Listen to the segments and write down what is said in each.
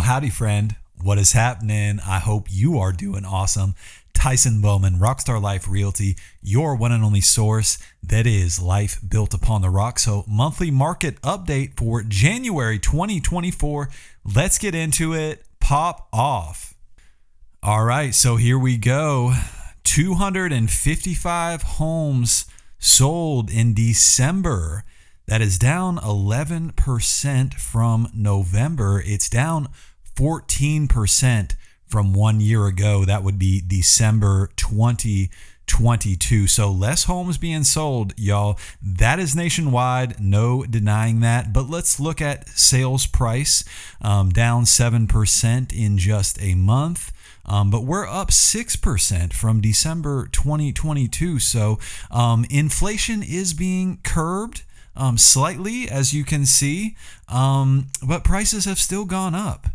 Well, howdy, friend. What is happening? I hope you are doing awesome. Tyson Bowman, Rockstar Life Realty, your one and only source that is life built upon the rock. So, monthly market update for January 2024. Let's get into it. Pop off. All right, so here we go. 255 homes sold in December. That is down 11% from November. It's down 14% from 1 year ago. That would be December 2022. So less homes being sold, y'all. That is nationwide. No denying that. But let's look at sales price, down 7% in just a month. But we're up 6% from December 2022. So inflation is being curbed slightly, as you can see, but prices have still gone up.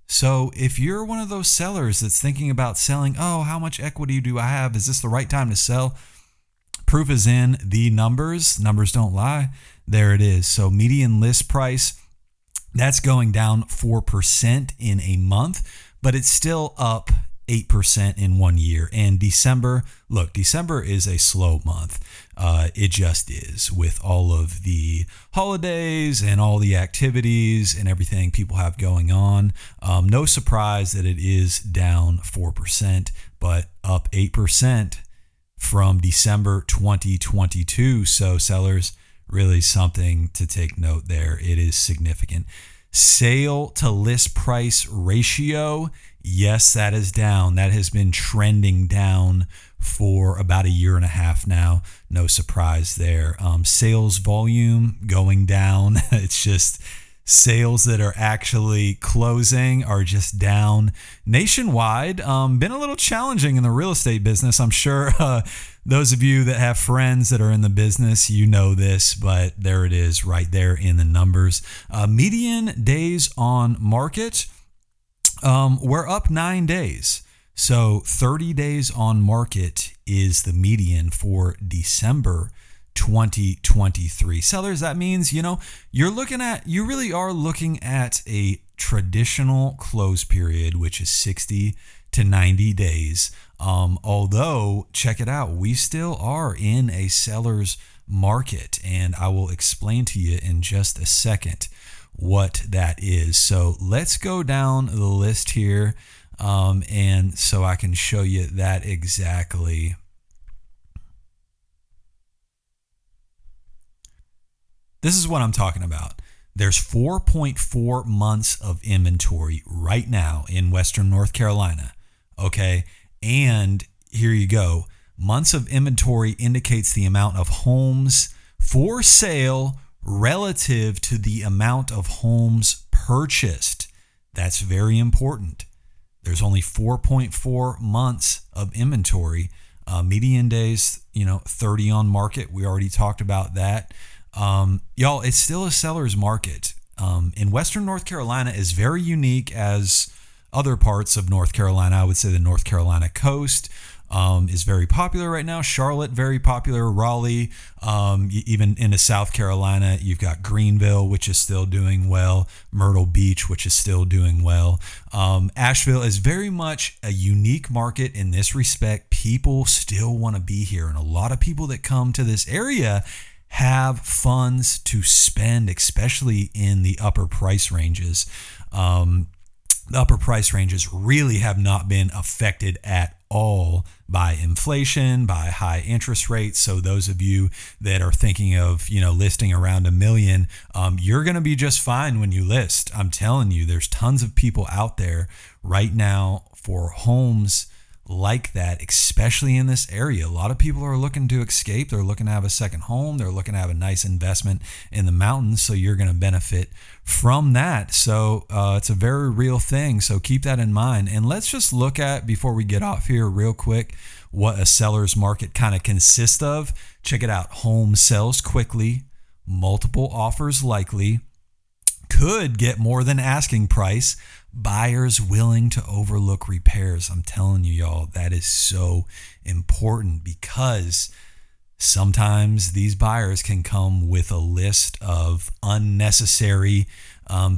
So if you're one of those sellers that's thinking about selling, oh, how much equity do I have? Is this the right time to sell? Proof is in the numbers. Numbers don't lie. There it is. So median list price, that's going down 4% in a month, but it's still up 8% in 1 year. And December is a slow month. It just is, with all of the holidays and all the activities and everything people have going on. No surprise that it is down 4%, but up 8% from December 2022. So sellers, really something to take note there. It is significant. Sale to list price ratio, yes, that is down. That has been trending down for about a year and a half now. No surprise there. Sales volume going down. It's just sales that are actually closing are just down nationwide. Been a little challenging in the real estate business. I'm sure those of you that have friends that are in the business, you know this, but there it is right there in the numbers. Median days on market, we're up 9 days. So 30 days on market is the median for December 2023. Sellers, that means, you really are looking at a traditional close period, which is 60 to 90 days. Although, check it out, we still are in a seller's market, and I will explain to you in just a second what that is. So let's go down the list here, and so I can show you that exactly. This is what I'm talking about. There's 4.4 months of inventory right now in Western North Carolina. Okay. And here you go. Months of inventory indicates the amount of homes for sale relative to the amount of homes purchased. That's very important. There's only 4.4 months of inventory. Median days, 30 on market. We already talked about that. Y'all, it's still a seller's market. In Western North Carolina is very unique as other parts of North Carolina. I would say the North Carolina coast is very popular right now. Charlotte, very popular. Raleigh, even into South Carolina, you've got Greenville, which is still doing well. Myrtle Beach, which is still doing well. Asheville is very much a unique market in this respect. People still want to be here, and a lot of people that come to this area have funds to spend, especially in the upper price ranges. The upper price ranges really have not been affected at all by inflation, by high interest rates. So those of you that are thinking of, listing around $1 million, you're going to be just fine when you list. I'm telling you, there's tons of people out there right now for homes like that, especially in this area. A lot of people are looking to escape. They're looking to have a second home. They're looking to have a nice investment in the mountains. So you're going to benefit from that. So it's a very real thing. So keep that in mind. And let's just look at, before we get off here real quick, what a seller's market kind of consists of. Check it out. Home sells quickly, multiple offers likely, could get more than asking price, buyers willing to overlook repairs. I'm telling you, y'all, that is so important, because sometimes these buyers can come with a list of unnecessary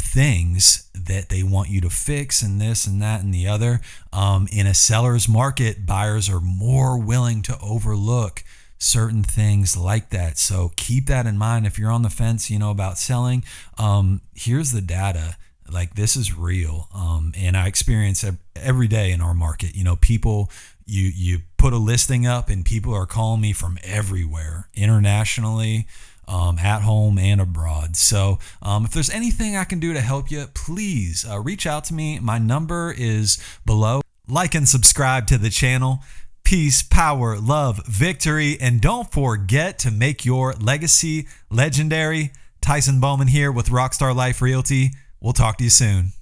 things that they want you to fix, and this and that and the other. In a seller's market, buyers are more willing to overlook certain things like that. So keep that in mind if you're on the fence, about selling. Here's the data. Like, this is real. And I experience it every day in our market. People, you put a listing up and people are calling me from everywhere, internationally, at home and abroad. So if there's anything I can do to help you, please reach out to me. My number is below. Like and subscribe to the channel. Peace, power, love, victory, and don't forget to make your legacy legendary. Tyson Bowman here with Rockstar Life Realty. We'll talk to you soon.